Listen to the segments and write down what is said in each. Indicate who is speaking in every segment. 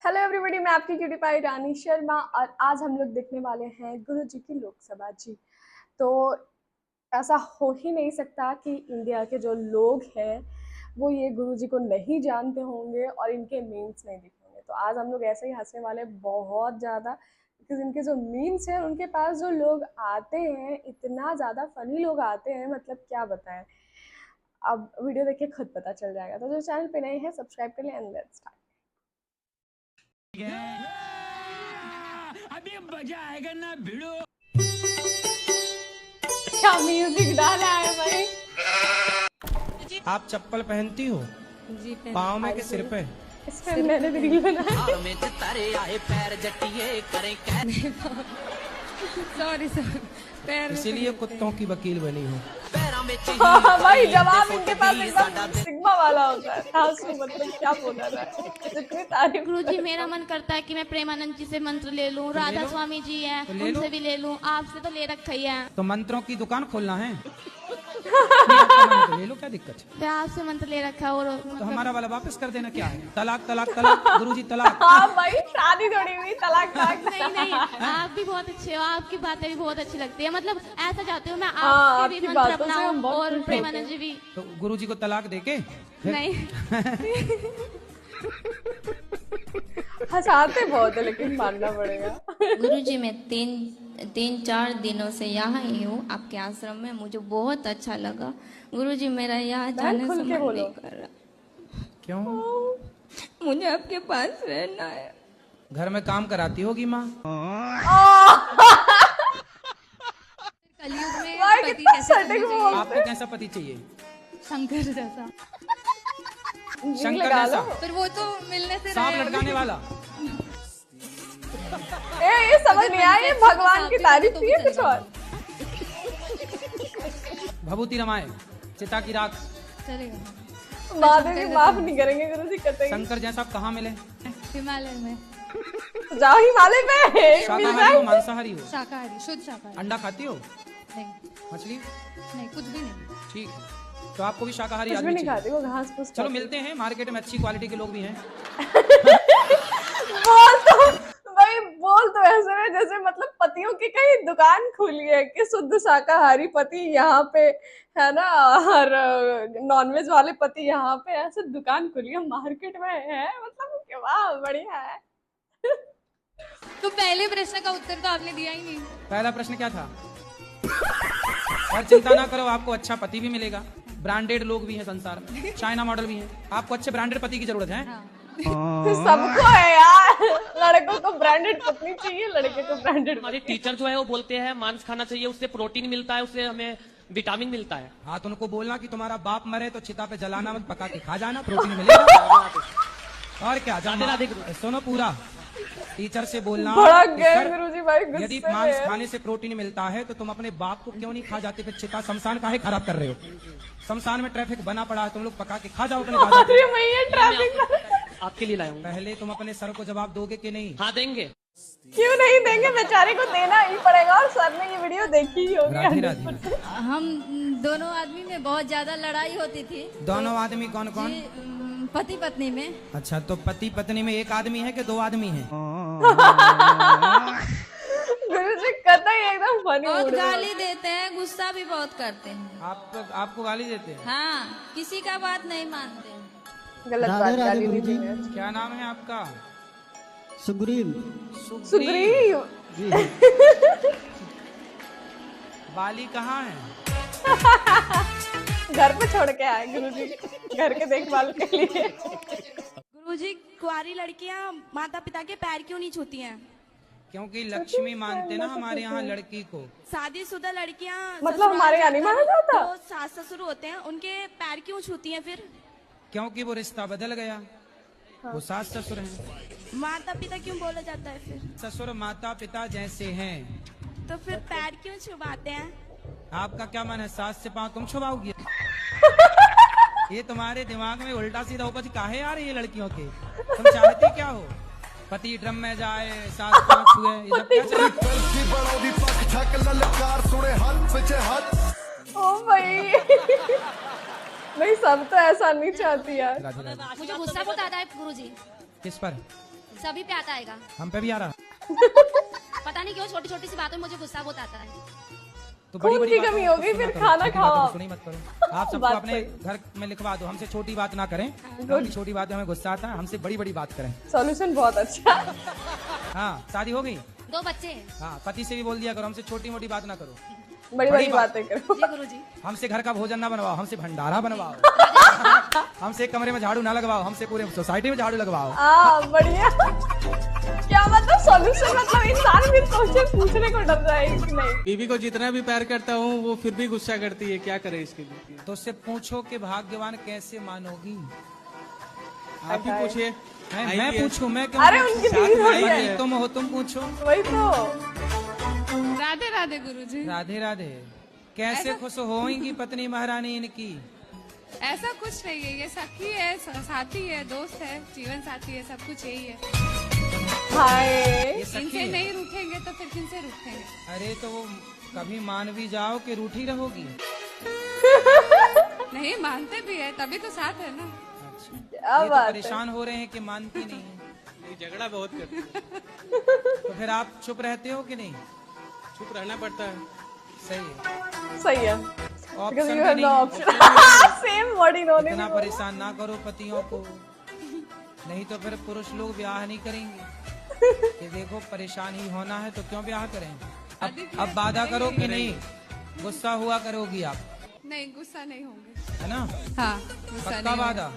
Speaker 1: Hello everybody, मैं आपकी cutie pie रानी शर्मा और आज हम लोग देखने वाले हैं गुरु जी की लोकसभा जी। तो ऐसा हो ही नहीं सकता कि इंडिया के जो लोग हैं वो ये गुरु जी को नहीं जानते होंगे और इनके मीम्स नहीं दिखेंगे। तो आज हम लोग ऐसे ही हंसने वाले बहुत ज़्यादा, क्योंकि इनके जो मीम्स हैं उनके पास जो लोग आते हैं इतना ज़्यादा फनी लोग आते हैं, मतलब क्या बताएं। अब वीडियो देख के खुद पता चल जाएगा। तो जो चैनल पे नए हैं सब्सक्राइब कर लें एंड लेट्स स्टार्ट।
Speaker 2: अभी मजा आएगा ना भिड़ो।
Speaker 1: क्या म्यूजिक डाला है भाई।
Speaker 3: आप चप्पल पहनती हो
Speaker 4: जी
Speaker 3: पाँव में के सिर पे?
Speaker 1: इस पे मैंने भी रील बनाया।
Speaker 4: सॉरी सर पैर
Speaker 3: इसीलिए कुत्तों की वकील बनी हूँ।
Speaker 1: हाँ भाई, जवाब इनके पास एकदम सिग्मा वाला होता है। थासु मतलब क्या बोला रहा है, जितनी तारीफ।
Speaker 5: गुरुजी, मेरा मन करता है कि मैं प्रेमानंद जी से मंत्र ले लूं। राधा स्वामी जी हैं, उनसे भी ले लूं। आपसे तो ले रखा ही है।
Speaker 3: तो मंत्रों की दुकान खोलना है? तो ले लो, क्या दिक्कत है?
Speaker 5: मैं आपसे मंत्र ले रखा है और
Speaker 3: तो हमारा वाला वापस कर देना। क्या है? तलाक तलाक तलाक, गुरुजी तलाक।
Speaker 1: हाँ भाई, शादी थोड़ी हुई, तलाक तलाक।
Speaker 5: नहीं नहीं, आप भी बहुत अच्छे हो, आपकी बातें भी बहुत अच्छी लगती है। मतलब ऐसा चाहते हो मैं
Speaker 1: हाँ,
Speaker 5: आपके भी
Speaker 1: आपकी
Speaker 5: मंत्र
Speaker 1: बातों से हम
Speaker 5: अपनाऊं
Speaker 1: बहुत
Speaker 5: और
Speaker 1: खुश
Speaker 5: प्रेमानंद जी भी।
Speaker 3: तो गुरुजी को तलाक देके
Speaker 5: नहीं
Speaker 1: हंसाते बहुत है लेकिन मानना पड़ेगा।
Speaker 6: गुरुजी, मैं तीन चार दिनों से यहाँ ही हूँ आपके आश्रम में। मुझे बहुत अच्छा लगा गुरुजी। मेरा यहाँ जाने
Speaker 1: खुल
Speaker 6: से
Speaker 1: के
Speaker 6: मन
Speaker 1: बोलो।
Speaker 6: नहीं कर रहा।
Speaker 3: क्यों?
Speaker 6: मुझे आपके पास रहना है।
Speaker 3: घर में काम कराती होगी माँ।
Speaker 4: कलयुग में
Speaker 1: भाई
Speaker 4: पति
Speaker 1: कितना
Speaker 4: कैसे
Speaker 1: सटीक
Speaker 4: चुनना चाहिए?
Speaker 1: बोलते
Speaker 3: आपको कैसा पति चाहिए?
Speaker 4: शंकर जैसा।
Speaker 1: हैं।
Speaker 3: शंकर
Speaker 1: लगा
Speaker 3: जैसा?
Speaker 1: लो।
Speaker 4: पर वो तो मिलने से
Speaker 3: सांप
Speaker 4: रहे।
Speaker 3: लटकाने वाला?
Speaker 1: ये समझ नहीं आया, ये भगवान की तारीफ थी या कुछ और?
Speaker 3: भभूति रमाए, चिता की राख।
Speaker 4: चलेगा।
Speaker 1: महादेव जी माफ नहीं करेंगे गुरु जी, कतई।
Speaker 3: शंकर जैसा आप कहाँ मिले?
Speaker 4: हिमालय में
Speaker 1: जाओ हिमालय पे मिल
Speaker 3: शाकाहारी
Speaker 1: जाए।
Speaker 3: हो मांसाहारी हो?
Speaker 4: शाकाहारी, शुद्ध शाकाहारी।
Speaker 3: अंडा खाती हो?
Speaker 4: नहीं
Speaker 3: मछली?
Speaker 4: नहीं, कुछ भी नहीं।
Speaker 3: ठीक है, तो आपको भी शाकाहारी
Speaker 1: कुछ भी
Speaker 3: आदमी
Speaker 1: नहीं
Speaker 3: चाहिए।
Speaker 1: खाती वो, घास फूस
Speaker 3: चलो
Speaker 1: खाती।
Speaker 3: मिलते हैं, मार्केट में अच्छी क्वालिटी के लोग भी हैं।
Speaker 1: बोल तो भाई, बोल तो ऐसे है जैसे मतलब पतियों की कहीं दुकान खुली है कि शुद्ध शाकाहारी पति यहाँ पे है ना, और नॉनवेज वाले पति यहाँ पे, ऐसे दुकान खुली है मार्केट में है। मतलब कि वाह, बढ़िया है।
Speaker 4: तो पहले प्रश्न का उत्तर तो आपने दिया ही नहीं।
Speaker 3: पहला प्रश्न क्या था? और चिंता ना करो, आपको अच्छा पति भी मिलेगा। ब्रांडेड लोग भी हैं संसार में, चाइना मॉडल भी हैं। आपको अच्छे ब्रांडेड पति की जरूरत है।
Speaker 1: सबको है यार, लड़कों को ब्रांडेड पत्नी चाहिए, लड़के को ब्रांडेड।
Speaker 7: हमारे टीचर जो है वो बोलते हैं मांस खाना चाहिए, उससे प्रोटीन मिलता है, उससे हमें विटामिन मिलता है।
Speaker 3: हाँ, तो उनको बोलना कि तुम्हारा बाप मरे तो चिता पे जलाना मत, पका के खा जाना, प्रोटीन मिलेगा। और क्या? सुनो पूरा, टीचर से बोलना
Speaker 1: बड़ा
Speaker 3: कि
Speaker 1: गैर
Speaker 3: सर,
Speaker 1: गुरुजी भाई गुस्से
Speaker 3: यदि
Speaker 1: में
Speaker 3: मांस
Speaker 1: है।
Speaker 3: खाने से प्रोटीन मिलता है तो तुम अपने बाप को क्यों नहीं खा जाते? फिर चिता शमशान काहे खराब कर रहे हो? शमशान में ट्रैफिक बना पड़ा है, तुम लोग पका के खा जाओ अपने बाप
Speaker 1: अरे भैया, ट्रैफिक
Speaker 7: आपके लिए लाया हूँ।
Speaker 3: पहले तुम अपने सर को जवाब दोगे कि नहीं?
Speaker 7: हाँ देंगे।
Speaker 1: क्यों नहीं देंगे, बेचारे को देना ही पड़ेगा। और सर ने ये वीडियो देखी ही होगी।
Speaker 3: राधे राधे।
Speaker 6: हम दोनों आदमी में बहुत ज्यादा लड़ाई होती थी।
Speaker 3: दोनों आदमी कौन कौन?
Speaker 6: पति पत्नी में।
Speaker 3: अच्छा, तो पति पत्नी में एक आदमी है कि दो आदमी है?
Speaker 1: गुरुजी कतई एकदम फनी
Speaker 6: बहुत
Speaker 1: मूड में।
Speaker 6: गाली देते हैं, गुस्सा भी बहुत करते हैं।
Speaker 3: आपको गाली देते हैं?
Speaker 6: हाँ, किसी का बात नहीं मानते।
Speaker 1: गलत बात, गाली नहीं देंगे।
Speaker 3: क्या नाम है आपका?
Speaker 8: सुग्रीव।
Speaker 1: सुग्रीव।
Speaker 3: बाली कहाँ है?
Speaker 1: घर पे छोड़ के आए गुरुजी, घर के देखभाल के लिए।
Speaker 5: गुरुजी, कुंवारी लड़कियां माता पिता के पैर क्यों नहीं छूती हैं?
Speaker 3: क्योंकि लक्ष्मी मानते ना हमारे यहाँ लड़की को।
Speaker 5: शादीशुदा लड़कियां
Speaker 1: मतलब हमारे यहाँ नहीं माना जाता?
Speaker 5: जो सास ससुर होते हैं उनके पैर क्यों छूती हैं फिर?
Speaker 3: क्योंकि वो रिश्ता बदल गया, वो सास ससुर हैं।
Speaker 5: माता पिता क्यों बोला जाता है फिर?
Speaker 3: ससुर माता पिता जैसे हैं।
Speaker 5: तो फिर पैर क्यों छुपाते हैं?
Speaker 3: आपका क्या मन है, सास से पाँव तुम छुपाओगी? ये तुम्हारे दिमाग में उल्टा सीधा उपज काहे आ रही है लड़कियों के? तुम चाहती क्या हो? पति ड्रम में जाए, सास पाँव छुए, ये सब क्या चाहिए?
Speaker 1: ओ भाई, नहीं सब तो ऐसा नहीं चाहती यार।
Speaker 3: राधे राधे।
Speaker 5: मुझे गुस्सा बहुत आता है गुरुजी।
Speaker 3: किस पर?
Speaker 4: सभी पे आता आएगा।
Speaker 3: हम पे भी आ रहा।
Speaker 4: पता नहीं क्यों छोटी छोटी सी बातों में मुझे गुस्सा बहुत आता है।
Speaker 3: तो
Speaker 1: खून की कमी हो गई, फिर खाना खाओ आप।
Speaker 3: सुनी मत करो आप सबको
Speaker 1: बात
Speaker 3: अपने
Speaker 1: सही।
Speaker 3: घर में लिखवा दो, हमसे छोटी बात ना करें, हमसे छोटी बात में हमें गुस्सा आता है, हमसे बड़ी बड़ी बात करें।
Speaker 1: सॉल्यूशन बहुत अच्छा।
Speaker 3: हाँ शादी हो गई,
Speaker 4: 2 बच्चे हैं।
Speaker 3: हाँ पति से भी बोल दिया करो हमसे छोटी मोटी बात ना करो,
Speaker 1: बड़ी बड़ी बातें करो।
Speaker 4: जी गुरुजी।
Speaker 3: हमसे घर का भोजन ना बनवाओ, हमसे भंडारा बनवाओ, हमसे कमरे में झाड़ू ना लगवाओ, हमसे पूरे सोसाइटी में झाड़ू लगवाओ।
Speaker 1: बढ़िया। क्या मतलब सॉल्यूशन, मतलब इंसान भी सोचे पूछने को डर रहा है कि नहीं।
Speaker 9: बीवी को जितना भी प्यार करता हूँ वो फिर भी गुस्सा करती है, क्या करे इसके लिए?
Speaker 3: तो उससे पूछो कि भाग्यवान कैसे मानोगी।
Speaker 9: आप ही पूछिए।
Speaker 3: मैं पूछूं? मैं क्यों?
Speaker 1: अरे उनकी बीवी थोड़ी है।
Speaker 3: तुम हो, तुम पूछो।
Speaker 1: वही तो।
Speaker 5: राधे राधे गुरुजी।
Speaker 3: राधे राधे। कैसे खुश होंगी पत्नी महारानी इनकी?
Speaker 5: ऐसा कुछ नहीं है, ये सखी है, साथी है, दोस्त है, जीवन साथी है, सब कुछ यही है।
Speaker 1: हाय।
Speaker 3: ये सखी है।
Speaker 5: नहीं रूठेंगे तो फिर किनसे रूठेंगे?
Speaker 3: अरे तो वो कभी मान भी जाओ कि रूठी रहोगी।
Speaker 5: नहीं मानते भी है, तभी तो साथ है ना।
Speaker 1: क्या
Speaker 3: ये तो
Speaker 1: बात है।
Speaker 3: परेशान हो रहे हैं कि मानती नहीं है।
Speaker 9: ये झगड़ा बहुत करती है।
Speaker 3: तो फिर आप चुप रहते हो कि नहीं?
Speaker 9: चुप रहना पड़ता है।
Speaker 3: सही है।
Speaker 1: सही है।
Speaker 3: ऑप्शन
Speaker 1: Because
Speaker 3: भी
Speaker 1: you have
Speaker 3: नहीं
Speaker 1: no
Speaker 3: है।
Speaker 1: option. Same word इन्होंने
Speaker 3: इतना
Speaker 1: भी बोला।
Speaker 3: परेशान ना करो पतियों को, नहीं तो फिर पुरुष लोग ब्याह नहीं करेंगे। कि देखो परेशान ही होना है तो क्यों ब्याह करें। अब वादा करो कि नहीं गुस्सा हुआ करोगी आप,
Speaker 5: नहीं गुस्सा नहीं होंगे।
Speaker 3: है ना?
Speaker 5: हाँ
Speaker 3: पक्का वादा।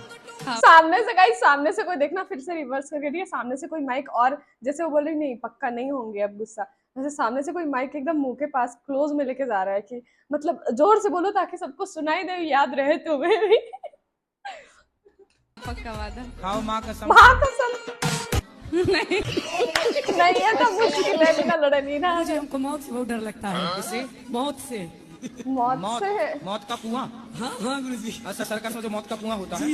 Speaker 1: सामने से गाइस, सामने से कोई देखना, फिर से रिवर्स करके दिया, सामने से कोई माइक, और जैसे वो बोल रही नहीं पक्का नहीं होंगे अब गुस्सा, वैसे सामने से कोई माइक एकदम मुंह के पास क्लोज में लेके जा रहा है कि मतलब जोर से बोलो ताकि सबको सुनाई दे, याद रहे तुम्हें भी।
Speaker 5: पक्का वादा।
Speaker 3: खाओ माँ कसम।
Speaker 1: माँ कसम। नहीं है तो मुश्किल है, बिना लड़े नहीं ना।
Speaker 10: मुझे हमको मौत से बहुत डर लगता है।
Speaker 3: किससे?
Speaker 10: मौत से।
Speaker 1: मौत
Speaker 3: मौत?
Speaker 1: से।
Speaker 3: मौत का कुआं?
Speaker 10: हाँ हाँ गुरुजी।
Speaker 3: अच्छा सर्कस में जो मौत का कुआं होता है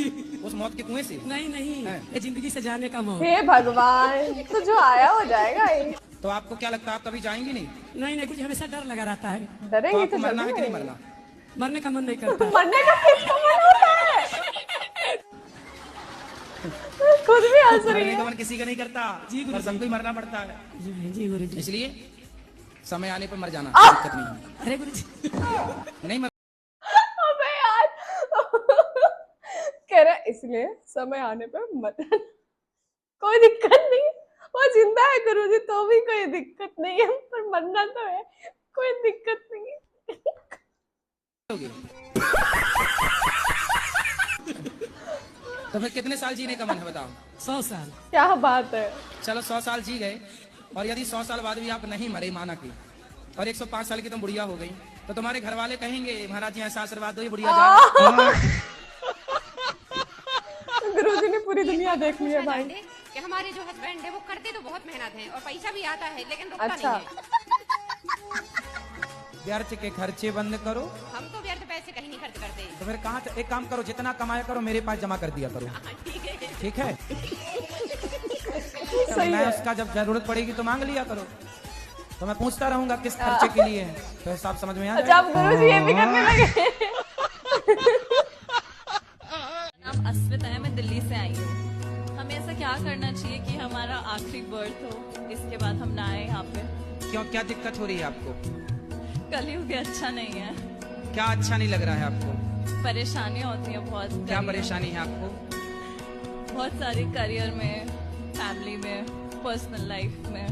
Speaker 3: उस मौत के कुएं से?
Speaker 10: नहीं नहीं, ये जिंदगी से जाने का मौत।
Speaker 1: हे भगवान, तो जो आया हो जाएगा ही।
Speaker 3: तो आपको क्या लगता है आप कभी जाएंगी नहीं?
Speaker 10: नहीं नहीं, कुछ हमेशा डर लगा रहता है।
Speaker 3: तो
Speaker 1: डरेंगे
Speaker 3: आपको
Speaker 1: तो
Speaker 3: मरना है कि नहीं
Speaker 1: जरूर।
Speaker 3: मरना?
Speaker 10: मरने का मन नहीं करता।
Speaker 1: मरने का किसका मन होता है? खुद भी हंस रही
Speaker 3: मरने
Speaker 1: है।
Speaker 3: का मन किसी का नहीं करता
Speaker 10: जी गुरु
Speaker 3: पर सबको ही मरना पड़ता है,
Speaker 10: जी गुरुजी।
Speaker 3: इसलिए समय आने पर मर जाना, दिक्कत नहीं है।
Speaker 10: अरे गुरुजी।
Speaker 3: नहीं मर
Speaker 1: अबे यार। कह रहा है, इसलिए समय आने पे मत, कोई दिक्कत नहीं, वो जिंदा है गुरुजी तो भी कोई दिक्कत नहीं है, पर मरना तो है, कोई दिक्कत नहीं है।
Speaker 3: तो फिर कितने साल जीने का मन है बताओ?
Speaker 10: 100 साल।
Speaker 1: क्या बात है।
Speaker 3: चलो 100 साल जी गए, और यदि 100 साल बाद भी आप नहीं मरे माना की, और 105 साल की तुम बुढ़िया हो गई, तो तुम्हारे घर वाले कहेंगे महाराज जी ऐसा आशीर्वाद दो ये बुढ़िया जाए।
Speaker 1: गुरुजी ने पूरी दुनिया देख ली है भाई।
Speaker 11: कि हमारे जो हस्बैंड है वो करते तो बहुत मेहनत है और पैसा भी आता है लेकिन रुकता
Speaker 1: अच्छा।
Speaker 11: नहीं है।
Speaker 3: व्यर्थ के खर्चे बंद करो।
Speaker 11: हम तो व्यर्थ पैसे कहीं नहीं खर्च करते।
Speaker 3: तो फिर कहाँ एक काम करो, जितना कमाया करो मेरे पास जमा कर दिया करो, ठीक है?
Speaker 1: सही
Speaker 3: मैं
Speaker 1: है।
Speaker 3: उसका जब जरूरत पड़ेगी तो मांग लिया करो, तो मैं पूछता रहूंगा किस खर्चे के लिए है, तो हिसाब समझ में आ
Speaker 1: अच्छा
Speaker 3: जाएगा।
Speaker 1: अब गुरुजी ये भी करने लगे।
Speaker 12: नाम अस्मिता है, मैं दिल्ली से आई हूँ। हमें ऐसा क्या करना चाहिए कि हमारा आखिरी बर्थ हो, इसके बाद हम ना आए यहाँ पे?
Speaker 3: क्यों, क्या दिक्कत हो रही है आपको?
Speaker 12: कलयुग भी अच्छा नहीं है।
Speaker 3: क्या अच्छा नहीं लग रहा है आपको?
Speaker 12: परेशानियाँ होती हैं बहुत।
Speaker 3: क्या परेशानी है आपको?
Speaker 12: बहुत सारी, करियर में, फैमिली में, पर्सनल लाइफ में।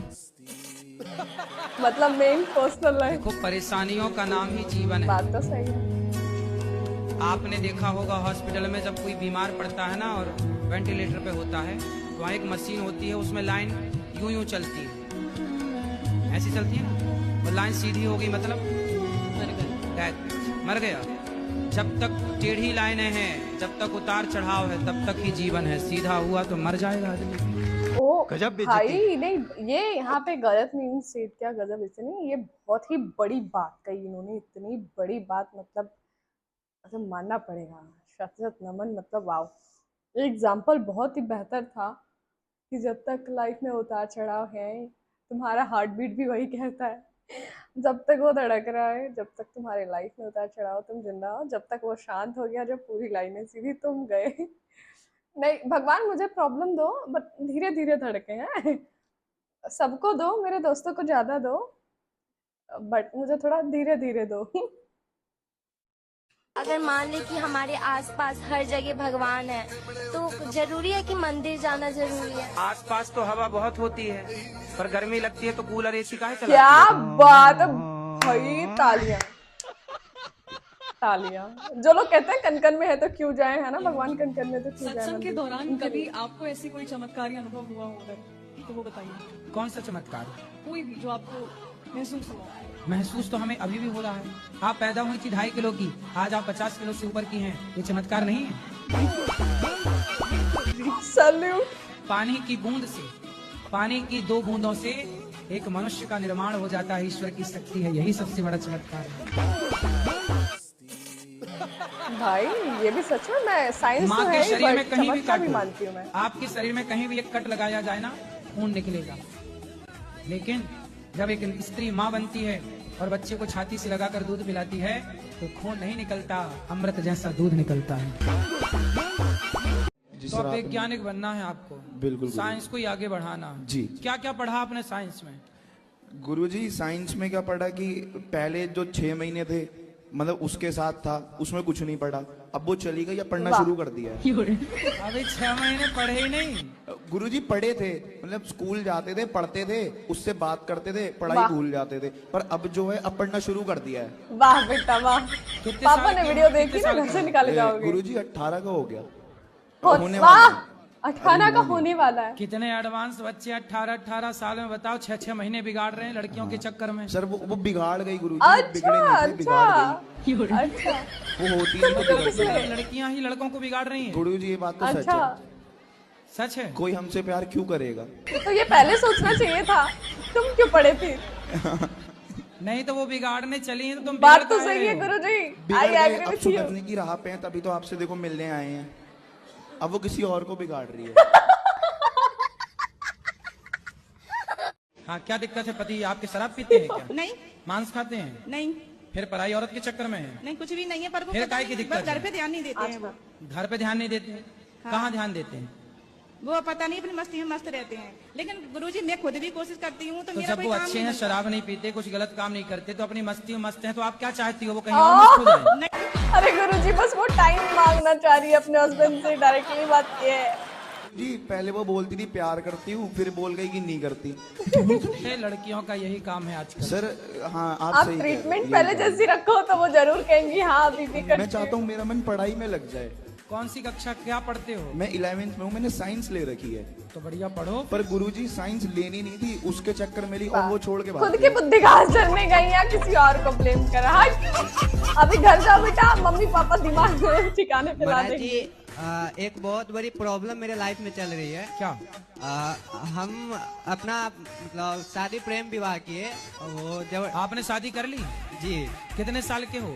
Speaker 1: मतलब मेन पर्सनल लाइफ।
Speaker 3: देखो परेशानियों का नाम ही जीवन है।
Speaker 1: बात तो सही है।
Speaker 3: आपने देखा होगा हॉस्पिटल में जब कोई बीमार पड़ता है ना और वेंटिलेटर पे होता है, तो वहाँ एक मशीन होती है, उसमें लाइन यूं यूं चलती है, ऐसी चलती है ना, और लाइन सीधी हो गई मतलब मर गया। जब तक टेढ़ी लाइनें हैं, जब तक उतार चढ़ाव है, तब तक ही जीवन है। सीधा हुआ तो मर जाएगा आदमी।
Speaker 1: ओ
Speaker 3: गजब
Speaker 1: भाई, नहीं ये यहाँ पे गलत नहीं सेठ, क्या गजब, इससे नहीं, ये बहुत ही बड़ी बात कही इन्होंने, इतनी बड़ी बात, मतलब मानना पड़ेगा, शत शत नमन, मतलब वाव। एग्जाम्पल बहुत ही बेहतर था कि जब तक लाइफ में उतार चढ़ाव है, तुम्हारा हार्ट बीट भी वही कहता है, जब तक वो धड़क रहा है, जब तक तुम्हारे लाइफ में उतार चढ़ाव, तुम जिंदा हो, जब तक वो शांत हो गया, जब पूरी लाइनें सीधी, तुम गए। नहीं भगवान मुझे प्रॉब्लम दो बट धीरे धीरे धड़के हैं। सबको दो, मेरे दोस्तों को ज्यादा दो बट मुझे थोड़ा धीरे धीरे दो।
Speaker 6: अगर मान ले कि हमारे आसपास हर जगह भगवान है तो जरूरी है कि मंदिर जाना जरूरी है।
Speaker 3: आसपास तो हवा बहुत होती है, पर गर्मी लगती है तो कूलर एसी काहे चलाते
Speaker 1: क्या
Speaker 3: हो?
Speaker 1: बात है भाई, तालियां तालियां। जो लोग कहते हैं कनकन में है तो क्यों जाए, है ना, भगवान कनकन में तो क्यों जाए।
Speaker 10: सत्संग के दौरान कभी आपको ऐसी कोई चमत्कारी अनुभव हुआ होगा तो वो बताइए।
Speaker 3: कौन सा चमत्कार?
Speaker 10: कोई भी जो आपको महसूस हुआ।
Speaker 3: महसूस तो हमें अभी भी हो रहा है। आप पैदा हुई थी 2.5 किलो की, आज आप 50 किलो से ऊपर की हैं। ये चमत्कार नहीं है?
Speaker 1: सैल्यूट।
Speaker 3: पानी की बूंद से, पानी की 2 बूंदों से एक मनुष्य का निर्माण हो जाता है। ईश्वर की शक्ति है, यही सबसे बड़ा चमत्कार है।
Speaker 1: भाई ये भी सच में, मैं साइंस
Speaker 3: माँ
Speaker 1: तो
Speaker 3: के
Speaker 1: है
Speaker 3: शरीर में
Speaker 1: बट
Speaker 3: कहीं भी
Speaker 1: चमत्कार भी
Speaker 3: काटो,
Speaker 1: मानती हूँ मैं।
Speaker 3: आपके शरीर में कहीं भी एक कट लगाया जाए ना, खून निकलेगा। लेकिन जब एक स्त्री माँ बनती है और बच्चे को छाती से लगाकर दूध पिलाती है तो खून नहीं निकलता, अमृत जैसा दूध निकलता है। तो अब वैज्ञानिक बनना है आपको।
Speaker 13: बिल्कुल।
Speaker 3: साइंस को ही आगे बढ़ाना
Speaker 13: जी।
Speaker 3: क्या क्या पढ़ा आपने साइंस में?
Speaker 13: गुरुजी साइंस में क्या पढ़ा कि पहले जो 6 महीने थे मतलब उसके साथ था, उसमें कुछ नहीं पढ़ा। अब वो चली गई, अब पढ़ना शुरू कर दिया है।
Speaker 3: अभी 6 महीने पढ़े ही नहीं।
Speaker 13: गुरुजी पढ़े थे, मतलब स्कूल जाते थे, पढ़ते थे, उससे बात करते थे, पढ़ाई भूल जाते थे, पर अब जो है अब पढ़ना शुरू कर दिया है।
Speaker 1: वाह बेटा वाह। पापा ने वीडियो देखी ना, घर से निकाले जाओगे।
Speaker 13: गुरुजी 18 का हो गया, होने
Speaker 1: वाह
Speaker 13: वाला है।
Speaker 1: 18 का होने वाला है।
Speaker 3: कितने एडवांस बच्चे 18 साल में, बताओ 6 महीने बिगाड़ रहे हैं लड़कियों के चक्कर में।
Speaker 13: सर वो बिगाड़ गई गुरुजी।
Speaker 1: अच्छा
Speaker 13: बिगड़े नहीं थे, बिगाड़ गई।
Speaker 1: अच्छा
Speaker 13: वो होती नहीं।
Speaker 3: लड़कियां ही लड़कों को बिगाड़ रही हैं।
Speaker 13: गुरुजी ये बात तो सच
Speaker 1: अच्छा
Speaker 13: है।
Speaker 3: सच है।
Speaker 13: कोई हमसे प्यार क्यों करेगा?
Speaker 1: तो ये पहले सोचना चाहिए था, तुम क्यों पढ़े फिर?
Speaker 3: नहीं तो वो बिगाड़ने चली हैं तो तुम
Speaker 1: बात तो सही है गुरुजी।
Speaker 13: बिगड़
Speaker 1: आई
Speaker 13: गए,
Speaker 1: एग्री
Speaker 13: अब
Speaker 1: विद यू।
Speaker 13: सुधरने की राह पे हैं, तभी तो आपसे देखो मिलने आए हैं। अब वो किसी और को बिगाड़ रही है।
Speaker 3: हाँ क्या दिक्कत है? पति आपके शराब पीते हैं क्या?
Speaker 10: नहीं
Speaker 3: मांस खाते हैं?
Speaker 10: नहीं
Speaker 3: फिर पराई औरत के चक्कर में है?
Speaker 10: नहीं कुछ भी नहीं है, पर वो
Speaker 3: फिर
Speaker 10: पता
Speaker 3: काहे
Speaker 10: नहीं,
Speaker 3: की दिक्कत
Speaker 10: बस घर
Speaker 3: है?
Speaker 10: पे ध्यान नहीं देते हैं वो।
Speaker 3: घर पे ध्यान नहीं देते हैं? कहाँ ध्यान देते हैं?
Speaker 10: वो पता नहीं अपनी मस्ती में मस्त रहते हैं। लेकिन गुरुजी मैं खुद भी कोशिश करती हूँ तो
Speaker 3: तो
Speaker 10: मेरा
Speaker 3: जब
Speaker 10: कोई
Speaker 3: वो
Speaker 10: काम
Speaker 3: अच्छे
Speaker 10: नहीं
Speaker 3: हैं,
Speaker 10: बनता।
Speaker 3: शराब नहीं पीते, कुछ गलत काम नहीं करते, तो अपनी मस्ती में मस्त हैं, तो आप क्या चाहती हो वो कहीं और मस्त हो जाए?
Speaker 1: अरे गुरुजी बस वो टाइम मांगना चाह रही है अपने हस्बैंड से, डायरेक्टली बात ये है।
Speaker 13: जी पहले वो बोलती थी प्यार करती हूँ, फिर बोल गई कि नहीं करती।
Speaker 3: ये लड़कियों का यही काम है आजकल।
Speaker 13: सर हाँ आप
Speaker 1: आप
Speaker 13: सही कह रहे हैं,
Speaker 1: ट्रीटमेंट
Speaker 13: यही
Speaker 1: पहले
Speaker 13: काम है।
Speaker 1: जैसी रखो तो वो जरूर कहेंगी हाँ बीबी कर।
Speaker 13: मैं चाहता हूँ मेरा मन पढ़ाई में लग जाए।
Speaker 3: कौन सी कक्षा क्या पढ़ते हो?
Speaker 13: मैं 11th में हूँ, मैंने साइंस ले रखी है।
Speaker 3: तो बढ़िया पढ़ो।
Speaker 13: पर गुरुजी साइंस लेनी नहीं थी, उसके चक्कर में ली और वो छोड़ के भाग
Speaker 1: खुद की
Speaker 13: गई।
Speaker 1: बुद्धि घास चढ़ने गई या किसी और को ब्लेम करा। हाँ अभी घर जाओ बेटा, मम्मी पापा दिमाग ठिकाने पे ला देंगे।
Speaker 14: एक बहुत बड़ी प्रॉब्लम मेरे लाइफ में चल रही है।
Speaker 3: क्या?
Speaker 14: हम अपना मतलब शादी प्रेम विवाह किए, वो जब
Speaker 3: आपने शादी कर ली?
Speaker 14: जी।
Speaker 3: कितने साल के हो?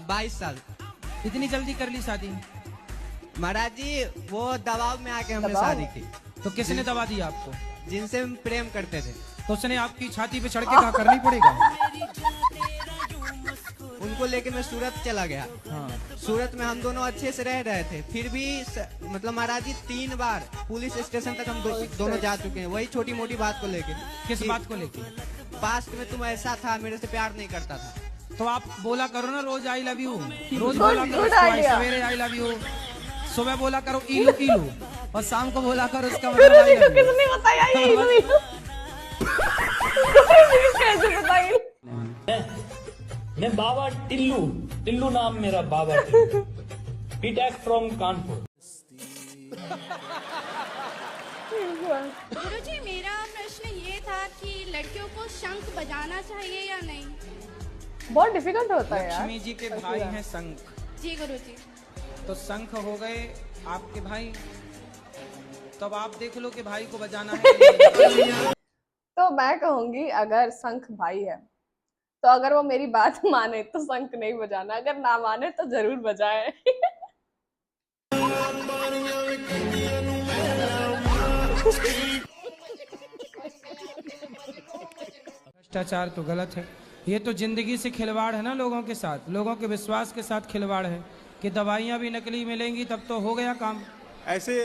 Speaker 14: 22 साल।
Speaker 3: इतनी जल्दी कर ली शादी?
Speaker 14: महाराज जी वो दबाव में आके हमने
Speaker 1: दबाव?
Speaker 14: शादी की।
Speaker 3: तो किसने दबा दिया आपको?
Speaker 14: जिनसे हम प्रेम करते थे।
Speaker 3: तो उसने आपकी छाती पे चढ़ के कहा करनी पड़ेगा?
Speaker 14: उनको लेके मैं सूरत चला गया।
Speaker 3: हाँ।
Speaker 14: सूरत में हम दोनों अच्छे से रह रहे थे, फिर भी मतलब महाराज जी 3 बार पुलिस स्टेशन तक हम दोनों जा चुके हैं, वही छोटी मोटी बात को लेके।
Speaker 3: किस बात को लेके?
Speaker 14: पास्ट में तुम ऐसा था, मेरे से प्यार नहीं करता था।
Speaker 3: तो आप बोला करो ना रोज आई लव यू, रोज
Speaker 1: Good-
Speaker 3: बोला करो
Speaker 1: good
Speaker 3: उसको,
Speaker 1: idea.
Speaker 3: सवेरे आई लव यू, सुबह बोला करो इलू इलू, और शाम को बोला करो उसका मतलब I love you.
Speaker 1: किसने बताया ये इलू इलू? कैसे बताई?
Speaker 2: मैं बाबा टिल्लू, टिल्लू नाम मेरा बाबा टिल्लू, बीटेक फ्रॉम कानपुर।
Speaker 5: गुरुजी मेरा प्रश्न ये था कि लड़कियों को शंख बजाना चाहिए या नहीं?
Speaker 1: बहुत डिफिकल्ट होता है यार।
Speaker 3: लक्ष्मी जी के भाई हैं शंख,
Speaker 5: जी गुरुजी।
Speaker 3: तो शंख हो गए आपके भाई, तब आप देख लो कि भाई को बजाना है।
Speaker 1: तो मैं कहूंगी अगर शंख भाई है तो अगर वो मेरी बात माने तो शंख नहीं बजाना, अगर ना माने तो जरूर बजाए।
Speaker 3: भ्रष्टाचार तो गलत है, ये तो जिंदगी से खिलवाड़ है ना, लोगों के साथ, लोगों के विश्वास के साथ खिलवाड़ है कि दवाइयाँ भी नकली मिलेंगी तब तो हो गया काम।
Speaker 15: ऐसे,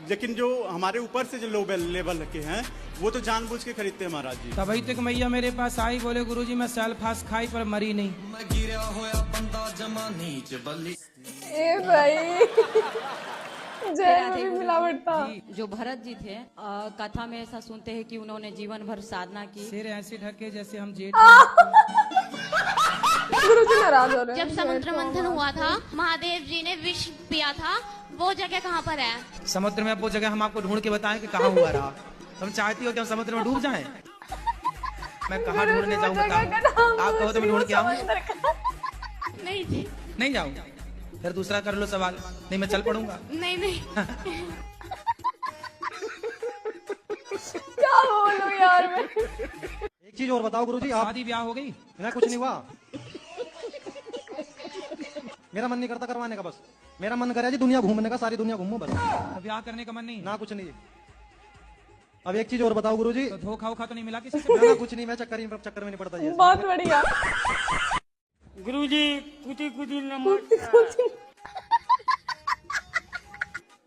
Speaker 15: लेकिन जो हमारे ऊपर से जो लो लेवल के हैं वो तो जानबूझ के खरीदते हैं महाराज जी।
Speaker 3: तभी तक मैया मेरे पास आई, बोले गुरुजी मैं सेल फास खाई पर मरी नहीं।
Speaker 1: ए भाई जेल में भी मिलावट था।
Speaker 16: जो भरत जी थे, कथा में ऐसा सुनते हैं कि उन्होंने जीवन भर साधना की।
Speaker 3: सिर ऐसे ढके जैसे हम जेठ।
Speaker 1: गुरुजी नाराज हो रहे हैं।
Speaker 5: जब समुद्र मंथन हुआ था, महादेव जी ने विष पिया था, वो जगह कहाँ पर है?
Speaker 3: समुद्र में। अब वो जगह हम आपको ढूंढ के बताएं कि कहाँ हुआ रहा। तुम चाहती हो कि हम समुद्र में डूब जाएं? मैं कहाँ ढूंढने जाऊँ बताओ? आप कहो तो मैं ढूंढ के आऊँ।
Speaker 5: नहीं जी,
Speaker 3: नहीं जाऊँ? फिर दूसरा कर लो सवाल। नहीं मैं चल पड़ूंगा।
Speaker 5: नहीं नहीं।
Speaker 1: क्या बोलूं यार मैं।
Speaker 8: एक चीज और बताओ गुरुजी, आप
Speaker 3: शादी ब्याह हो गई?
Speaker 8: मेरा कुछ नहीं हुआ। मेरा मन नहीं करता करवाने का, बस मेरा मन करे जी दुनिया घूमने का, सारी दुनिया घूमूं बस।
Speaker 3: ब्याह करने का मन नहीं?
Speaker 8: ना कुछ नहीं। अब एक चीज और बताओ गुरुजी।
Speaker 3: तो धोखा वोखा तो नहीं मिला किसी से?
Speaker 8: ना कुछ नहीं, मैं चक्कर में नहीं पड़ता।
Speaker 1: बहुत बढ़िया।
Speaker 2: गुरुजी कुटी कुटी नमक।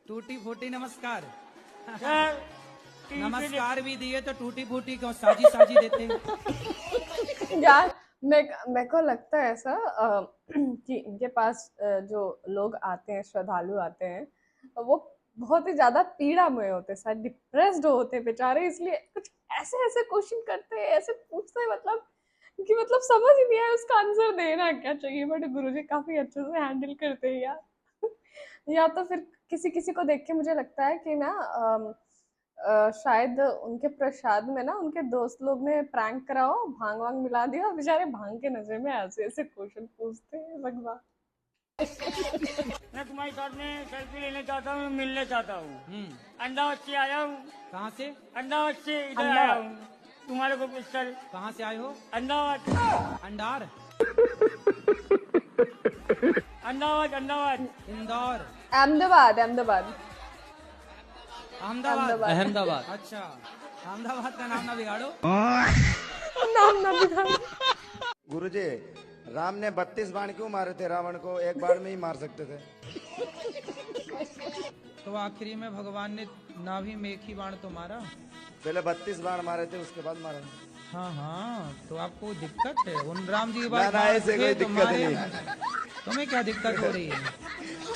Speaker 3: टूटी फूटी नमस्कार। नमस्कार भी दिए तो टूटी फूटी क्यों साजी साजी देते?
Speaker 1: यार मेरे को लगता है ऐसा कि इनके पास जो लोग आते हैं, श्रद्धालु आते हैं, वो बहुत ही ज्यादा पीड़ा में होते हैं, शायद डिप्रेस्ड होते हैं बेचारे, इसलिए कुछ ऐसे ऐसे क्वेश्चन करते हैं, ऐसे पूछते हैं, मतलब समझ ही नहीं आया उसका आंसर देना क्या चाहिए। बट गुरुजी काफी अच्छे से हैंडल करते हैं यार। या तो फिर किसी किसी को देख के मुझे लगता है कि ना शायद उनके प्रसाद में ना उनके दोस्त लोग ने प्रैंक करा हो, भांग वांग मिला दिया और बेचारे भांग के नशे में ऐसे ऐसे क्वेश्चन पूछते हैं। भगवान
Speaker 2: मैं तुम्हारे साथ में सेल्फी लेने चाहता हूँ, मिलने चाहता हूँ। अंडा से आया हूँ।
Speaker 3: कहाँ से?
Speaker 2: अंडा से इधर आया हूँ तुम्हारे को पिस्टल।
Speaker 3: कहाँ से आए हो?
Speaker 2: अंडावाद।
Speaker 3: अंडार?
Speaker 2: अंडावाद अंडावाद।
Speaker 3: इंदौर?
Speaker 1: अहमदाबाद। अहमदाबाद।
Speaker 3: अहमदाबाद। अच्छा, अहमदाबाद का नाम ना बिगाड़ो।
Speaker 1: नाम ना बिगाड़ो।
Speaker 17: गुरुजी, राम ने 32 बाण क्यों मारे थे? रावण को एक बार में ही मार सकते थे।
Speaker 3: तो आखिरी में भगवान ने नाभि में एक ही बाण तो मारा।
Speaker 17: पहले 32 बाण मारे थे, उसके बाद मारा।
Speaker 3: हाँ हाँ, तो आपको दिक्कत है उन राम जी के
Speaker 17: बाद? ना ऐसे कोई दिक्कत नहीं।
Speaker 3: तुम्हें क्या दिक्कत हो रही है?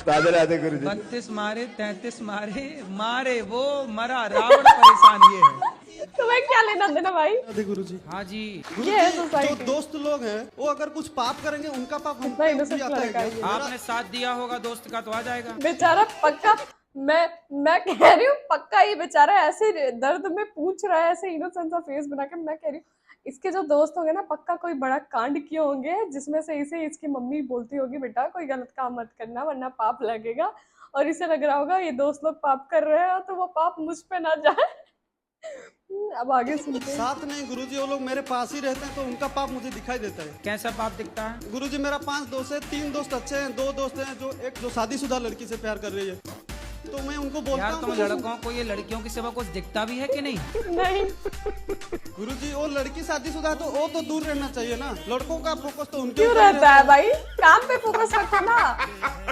Speaker 17: राधे राधे गुरुजी।
Speaker 3: 32 मारे, 33 मारे वो मरा, रावण परेशान ये है।
Speaker 1: तुम्हें क्या लेना देना भाई?
Speaker 8: राधे गुरुजी।
Speaker 3: हाँ जी।
Speaker 1: ये
Speaker 8: जो दोस्त लोग हैं वो अगर कुछ पाप करेंगे उनका पाप हम पे भी आता है।
Speaker 3: आपने साथ दिया होगा दोस्त का तो आ जाएगा।
Speaker 1: बेचारा पक्का, मैं कह रही हूँ पक्का ये बेचारा ऐसे दर्द में पूछ रहा है, ऐसे इनोसेंट सा फेस बना के। मैं कह रही हूँ इसके जो दोस्त होंगे ना, पक्का कोई बड़ा कांड किए होंगे जिसमें से इसे इसकी मम्मी बोलती होगी बेटा कोई गलत काम मत करना वरना पाप लगेगा, और इसे लग रहा होगा ये दोस्त लोग पाप कर रहे हैं तो वो पाप मुझ पे ना जाए। अब आगे सुनते हैं।
Speaker 8: साथ नहीं गुरुजी, वो लोग मेरे पास ही रहते हैं तो उनका पाप मुझे दिखाई देता है।
Speaker 3: कैसा पाप दिखता है?
Speaker 8: गुरुजी मेरा 5 दोस्त है, 3 दोस्त अच्छे हैं, 2 दोस्त हैं जो शादीशुदा लड़की से प्यार कर रही है, तो मैं उनको बोलता हूँ।
Speaker 3: तुम लड़कों को ये लड़कियों की सेवा कुछ दिखता भी है कि नहीं?
Speaker 1: नहीं
Speaker 8: गुरुजी, वो लड़की शादीशुदा है तो वो तो दूर रहना चाहिए ना। लड़कों का फोकस तो उनके
Speaker 1: क्यों रहता है भाई? काम पे फोकस रखो ना,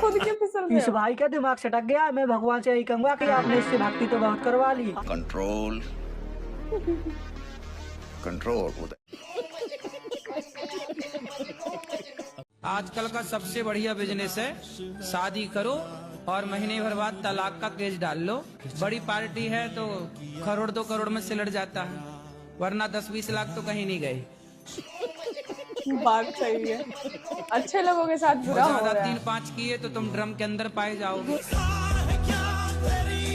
Speaker 1: खुद के फिसल।
Speaker 18: इस भाई का दिमाग सटक गया। मैं भगवान से यही कहूंगा कि आपने इससे भक्ति तो बहुत करवा ली।
Speaker 13: कंट्रोल
Speaker 3: आजकल का सबसे बढ़िया बिजनेस है, शादी करो और महीने भर बाद तलाक का केस डाल लो। बड़ी पार्टी है तो करोड़ 2 करोड़ में सिलट जाता है, वरना 10-20 लाख तो कहीं नहीं गए।
Speaker 1: बात सही है, अच्छे लोगों के साथ बुरा हो रहा है।
Speaker 3: 3-5 किए तो तुम ड्रम के अंदर पाए जाओगे।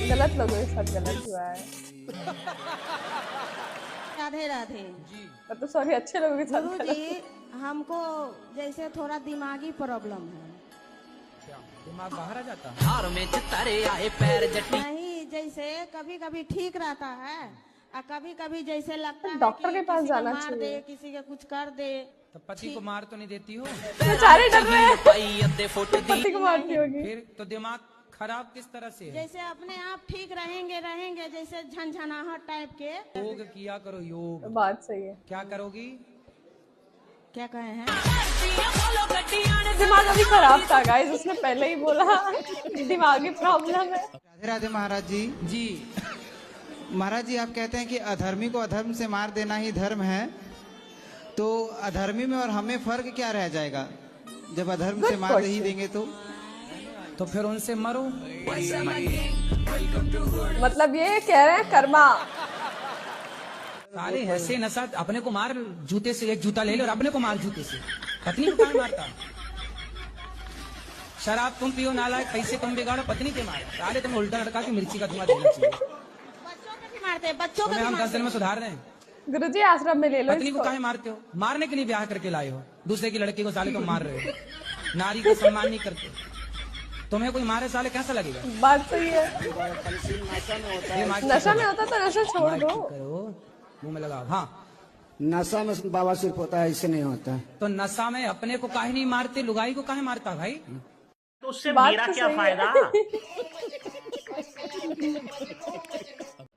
Speaker 1: गलत लोगों के साथ गलत हुआ है।
Speaker 19: राधे राधे।
Speaker 1: तो सॉरी, अच्छे लोगों के साथ
Speaker 19: गुरुजी हमको जैसे थोड़ा दिमागी प्रॉब्लम है।
Speaker 3: दिमाग बाहर आ जाता है? हार में चितारे आए पैर जटी।
Speaker 19: नहीं, जैसे कभी कभी ठीक रहता है और कभी कभी जैसे लगता है
Speaker 1: डॉक्टर के पास जाना चाहिए।
Speaker 19: किसी के कुछ कर दे।
Speaker 3: तो पति को मार तो नहीं देती हो?
Speaker 1: बेचारे डर रहे हैं। पति को मारती होगी।
Speaker 3: फिर तो दिमाग खराब किस तरह से है?
Speaker 19: जैसे अपने आप ठीक रहेंगे जैसे झनझनाहट टाइप के।
Speaker 3: योग किया करो, योग।
Speaker 1: बात सही है।
Speaker 3: क्या करोगी?
Speaker 19: क्या कहे हैं?
Speaker 1: दिमाग अभी खराब था गाइस, उसने पहले ही बोला दिमागी प्रॉब्लम है।
Speaker 14: राधे राधे महाराज जी। जी महाराज जी, आप कहते हैं कि अधर्मी को अधर्म से मार देना ही धर्म है, तो अधर्मी में और हमें फर्क क्या रह जाएगा जब अधर्म से मार ही देंगे तो
Speaker 3: फिर उनसे मरो।
Speaker 1: मतलब ये कह रहे हैं कर्मा।
Speaker 3: साले ऐसे नशा, अपने को मार जूते से, एक जूता ले लो और अपने को मार जूते से, पत्नी को कहाँ मारता? शराब तुम पियो नालायक, पैसे तुम बिगाड़ो, पत्नी के मारो। साले तुम उल्टा लटका के मिर्ची का धुआं देना चाहिए।
Speaker 19: मारते हैं बच्चों को,
Speaker 3: हम 10 दिन में सुधार रहे हैं।
Speaker 1: गुरुजी आश्रम में ले लो।
Speaker 3: पत्नी को काहे मारते हो? मारने के लिए ब्याह करके लाए हो, दूसरे की लड़की को साले तुम मार रहे हो। नारी का सम्मान नहीं करते। तुम्हें कोई मारे साले कैसा लगेगा?
Speaker 1: बात सही है। नशा में होता तो नशा छोड़ दो।
Speaker 3: मुंह में लगाओ। हाँ,
Speaker 20: नशा में बाबा सिर्फ होता है, इससे नहीं होता है।
Speaker 3: तो नशा में अपने को काहे नहीं मारते, लुगाई को काहे मारता भाई?
Speaker 21: तो उससे मेरा क्या फायदा?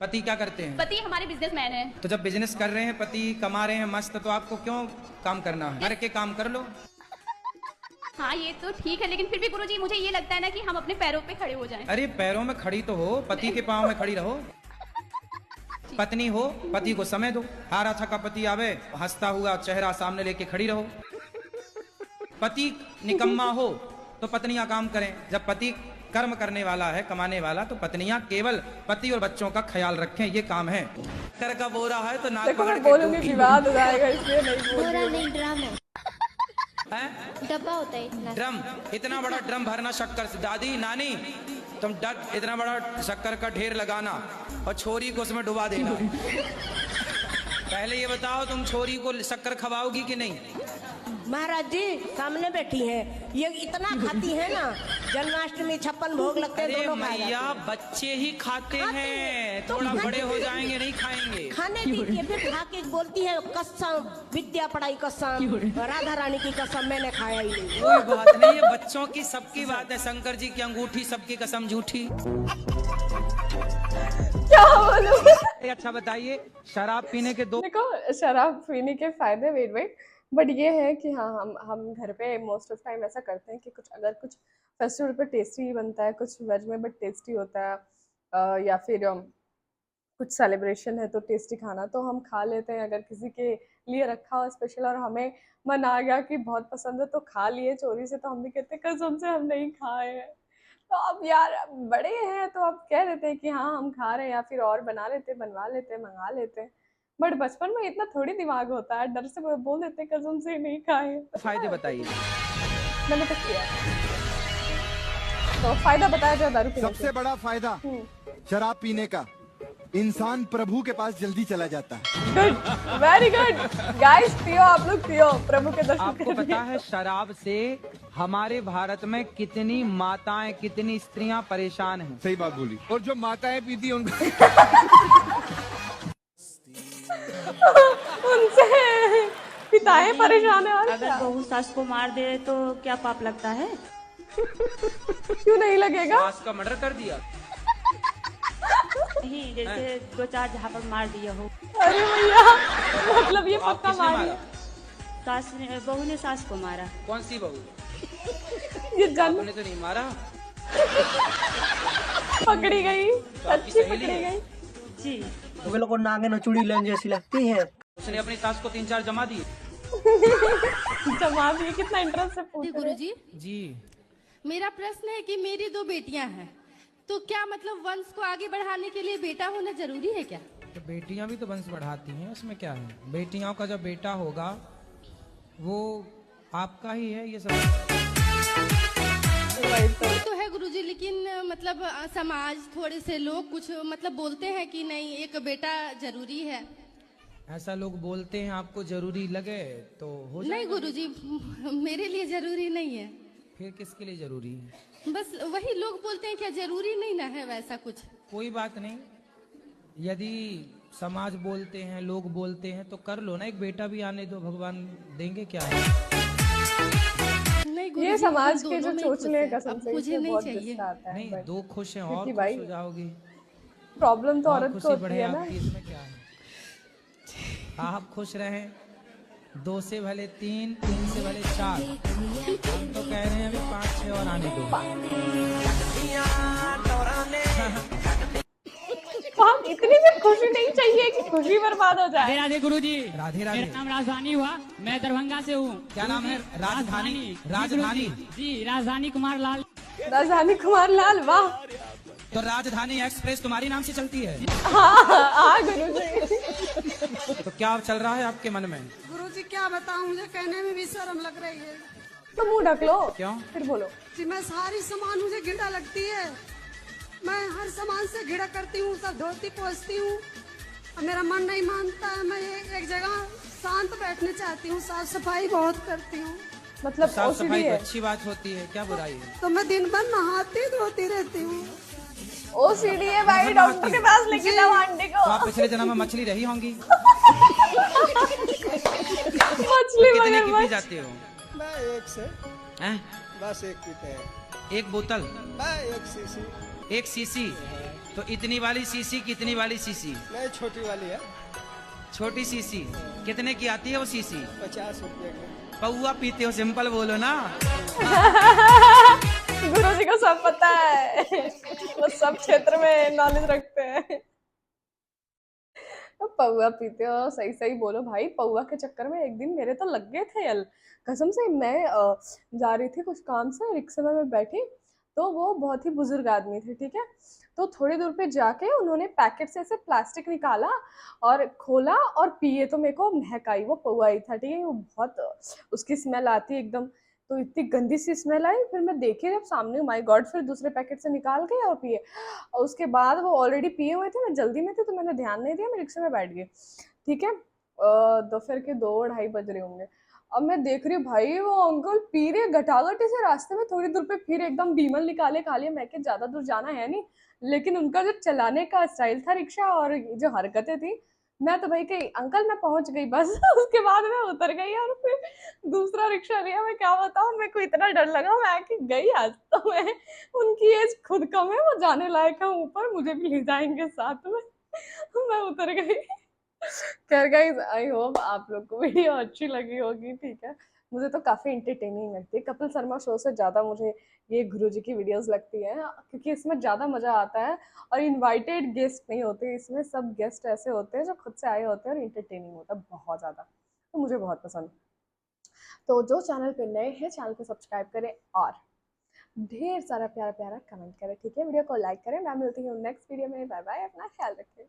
Speaker 3: पति क्या करते हैं?
Speaker 5: पति हमारे बिजनेसमैन हैं।
Speaker 3: तो जब बिजनेस कर रहे हैं, पति कमा रहे हैं मस्त, तो आपको क्यों काम करना है? घर के काम कर लो।
Speaker 5: हाँ ये तो ठीक है, लेकिन फिर भी गुरुजी मुझे ये लगता है ना कि हम अपने पैरों पे खड़े हो जाएं।
Speaker 3: अरे पैरों में खड़ी तो हो, पति के पाँव में खड़ी रहो। पत्नी हो, पति को समय दो। हारा थका पति आवे, हंसता हुआ चेहरा सामने लेके खड़ी रहो। पति निकम्मा हो तो पत्नियां काम करें। जब पति कर्म करने वाला है, कमाने वाला, तो पत्नियां केवल पति और बच्चों का ख्याल रखें, ये काम है। कर का बोरा है तो नाक पकड़ के
Speaker 1: बोलूंगी विवाद हो जाएगा, इसलिए नहीं बोल
Speaker 6: ड्रम डब्बा होता है इतना।
Speaker 3: ड्रम, इतना बड़ा ड्रम भरना शक्कर से। दादी नानी तुम इतना बड़ा शक्कर का ढेर लगाना और छोरी को उसमें डुबा देना। पहले ये बताओ, तुम छोरी को शक्कर खवाओगी कि नहीं?
Speaker 19: महाराज जी सामने बैठी हैं, ये इतना खाती है ना, जन्माष्टमी 56 भोग लगते हैं।
Speaker 3: अरे मैया, बच्चे ही खाते हैं, थोड़ा बड़े हो जाएंगे नहीं खाएंगे।
Speaker 19: खाने दीजिए, फिर खा के बोलती है कसम, विद्या पढ़ाई कसम, राधा रानी की कसम, मैंने खाया ही नहीं।
Speaker 3: कोई बात नहीं, ये बच्चों की सबकी बात है। शंकर जी की अंगूठी, सबकी कसम झूठी।
Speaker 1: क्या बोलूं?
Speaker 3: अच्छा बताइए, शराब पीने के दो,
Speaker 1: देखो शराब पीने के फायदे वेट बट ये है कि हाँ हम घर पे मोस्ट ऑफ टाइम ऐसा करते हैं कि अगर कुछ फेस्टिवल पे टेस्टी ही बनता है, कुछ वेज में बट टेस्टी होता है, या फिर कुछ सेलिब्रेशन है तो टेस्टी खाना तो हम खा लेते हैं। अगर किसी के लिए रखा हो स्पेशल और हमें मन आ गया कि बहुत पसंद है तो खा लिए चोरी से, तो हम भी कहते हैं कसम से हम नहीं खाए हैं। तो अब यार बड़े हैं तो अब कह देते हैं कि हाँ हम खा रहे हैं, या फिर और बना लेते, बनवा लेते, मंगा लेते हैं। बट बचपन में इतना थोड़ी दिमाग होता है, डर से बोल देते कसम से नहीं खाए।
Speaker 3: फायदे बताइए।
Speaker 1: मैंने तो किया, तो फायदा बताया जाए दारू पीने
Speaker 22: सबसे बड़ा फायदा शराब पीने का, इंसान प्रभु के पास जल्दी चला जाता है।
Speaker 1: गुड, वेरी गुड गाइस, पियो आप लोग, पियो, प्रभु के दर्शन।
Speaker 3: आपको पता है शराब से हमारे भारत में कितनी माताएं, कितनी स्त्रियां परेशान हैं?
Speaker 22: सही बात बोली। और जो माताएं पीती उनको
Speaker 1: उनसे पिताएं परेशान है।
Speaker 23: अगर बहू सास को मार दे तो क्या पाप लगता है?
Speaker 1: क्यों नहीं लगेगा?
Speaker 3: सास का मर्डर कर दिया
Speaker 23: नहीं, जैसे 2-4 झापड़ मार दिया हो।
Speaker 1: अरे भैया, मतलब ये पक्का मार
Speaker 23: सास ने, बहू ने सास को मारा।
Speaker 3: कौन सी बहू?
Speaker 1: ये आपने
Speaker 3: तो नहीं मारा।
Speaker 1: पकड़ी गई, अच्छी पकड़ी गई
Speaker 23: जी।
Speaker 18: तो लोग नागे न चूड़ी लेन जैसी लगती है।
Speaker 3: उसने अपनी सास को 3-4 जमा दिए।
Speaker 1: जमा दिए, कितना इंटरेस्ट से पूछ रहे।
Speaker 5: गुरुजी
Speaker 3: जी,
Speaker 5: मेरा प्रश्न है कि मेरी 2 बेटियां हैं, तो क्या मतलब वंश को आगे बढ़ाने के लिए बेटा होना जरूरी है क्या?
Speaker 3: तो बेटियां भी तो वंश बढ़ाती हैं, उसमें क्या है? बेटियों का जब बेटा होगा वो आपका ही है। ये सब
Speaker 5: तो है गुरुजी, लेकिन मतलब समाज, थोड़े से लोग कुछ मतलब बोलते हैं कि नहीं एक बेटा जरूरी है।
Speaker 3: ऐसा लोग बोलते हैं, आपको जरूरी लगे तो हो जाएगा।
Speaker 5: नहीं गुरुजी, मेरे लिए जरूरी नहीं है।
Speaker 3: फिर किसके लिए जरूरी है?
Speaker 5: बस वही लोग बोलते हैं, क्या जरूरी नहीं ना है वैसा कुछ?
Speaker 3: कोई बात नहीं, यदि समाज बोलते हैं, लोग बोलते हैं तो कर लो ना, एक बेटा भी आने दो, भगवान देंगे क्या है।
Speaker 1: ये समाज के जो चोचले कसम से
Speaker 5: मुझे नहीं चाहिए।
Speaker 3: नहीं, 2 खुश हैं और खुश हो जाओगी।
Speaker 1: प्रॉब्लम तो औरत को होती है ना।
Speaker 3: इसमें क्या है? आप खुश रहें 2 से भले 3, 3 से भले 4। हम तो कह रहे हैं अभी 5, 6 और आने दो।
Speaker 1: हम इतनी भी खुशी नहीं चाहिए कि खुशी बर्बाद हो जाए।
Speaker 4: राधे गुरुजी।
Speaker 3: राधे राधे।
Speaker 4: मेरा नाम राजधानी हुआ, मैं दरभंगा से हूँ।
Speaker 3: क्या नाम है? राजधानी। राजधानी
Speaker 4: जी, राजधानी कुमार लाल।
Speaker 1: राजधानी कुमार लाल, वाह।
Speaker 3: तो राजधानी एक्सप्रेस तुम्हारी नाम से चलती है?
Speaker 1: हाँ गुरुजी।
Speaker 3: तो क्या चल रहा है आपके मन में?
Speaker 7: गुरुजी क्या बताऊं, मुझे कहने में भी शर्म लग रही है।
Speaker 1: तो मुंह ढक लो।
Speaker 3: क्यों?
Speaker 1: फिर बोलो।
Speaker 7: जी मैं सारी सामान मुझे घृणा लगती है, मैं हर सामान से घृणा करती हूँ, सब धोती पोंछती हूँ। मेरा मन नहीं मानता है, मैं एक जगह शांत बैठना चाहती हूँ, साफ सफाई बहुत करती हूँ।
Speaker 1: मतलब
Speaker 3: साफ सफाई तो अच्छी बात होती है, क्या बुराई है?
Speaker 7: तो मैं दिन भर नहाती धोती रहती हूँ।
Speaker 1: OCD है भाई, डॉक्टर के पास लेके जाओ आंटी को।
Speaker 3: तो आप पिछले जन्म में मछली रही होंगी।
Speaker 1: मछली
Speaker 3: कितने की पी जाते हो?
Speaker 9: मैं 1 से बस 1 पीते हैं।
Speaker 3: 1 बोतल?
Speaker 9: 1 सीसी।
Speaker 3: 1 सीसी? तो इतनी वाली सीसी कितनी वाली सीसी?
Speaker 9: नहीं, छोटी वाली है।
Speaker 3: छोटी सीसी कितने की आती है वो सीसी?
Speaker 9: 50 रुपये की।
Speaker 3: पौआ पीते हो, सिंपल बोलो ना।
Speaker 1: गुरुजी को सब पता है, वो सब क्षेत्र में नॉलेज रखते हैं। पौआ पीते हो, सही सही बोलो भाई। पौआ के चक्कर में एक दिन मेरे तो लग गए थे यल, कसम से। मैं जा रही थी कुछ काम से, रिक्शे में मैं बैठी, तो वो बहुत ही बुजुर्ग आदमी थे, ठीक है। तो थोड़ी दूर पे जाके उन्होंने पैकेट से ऐसे प्लास्टिक निकाला और खोला और पिए, तो मेरे को महक आई, वो पौआ ही था, ठीक है। वो बहुत उसकी स्मेल आती है एकदम, तो इतनी गंदी सी स्मेल आई। फिर मैं देखी जब सामने, माय गॉड, फिर दूसरे पैकेट से निकाल के और पिए। और उसके बाद वो ऑलरेडी पिए हुए थे, मैं जल्दी में थी तो मैंने ध्यान नहीं दिया, मैं रिक्शे में बैठ गई, ठीक है। दोपहर के 2-2:30 बज रहे होंगे। अब मैं देख रही हूँ भाई वो अंकल पी रहे घटाघटी से रास्ते में, थोड़ी दूर पे फिर एकदम बीमल निकाले खा लिया। मैं कि ज्यादा दूर जाना है नहीं, लेकिन उनका जो चलाने का स्टाइल था रिक्शा और जो हरकतें थी, मैं तो भाई कही अंकल मैं पहुंच गई बस। उसके बाद मैं उतर गई और फिर दूसरा रिक्शा लिया। मैं क्या बताऊं, मेरे को इतना डर लगा, मैं कि गई आज तो मैं। उनकी एज खुद कम है, वो जाने लायक है ऊपर, मुझे भी ले जाएंगे साथ में। मैं उतर गई। खैर गाइस, आई होप आप लोग को वीडियो अच्छी लगी होगी, ठीक है। मुझे तो काफ़ी इंटरटेनिंग लगती है। कपिल शर्मा शो से ज़्यादा मुझे ये गुरुजी की वीडियोस लगती हैं, क्योंकि इसमें ज़्यादा मज़ा आता है और इनवाइटेड गेस्ट नहीं होते इसमें, सब गेस्ट ऐसे होते हैं जो खुद से आए होते हैं और इंटरटेनिंग होता है बहुत ज़्यादा, तो मुझे बहुत पसंद। तो जो चैनल पे नए हैं, चैनल को सब्सक्राइब करें और ढेर सारा प्यारा प्यारा कमेंट करें, ठीक है। वीडियो को लाइक करें। मैं मिलती हूँ नेक्स्ट वीडियो में। बाय बाय, अपना ख्याल रखें।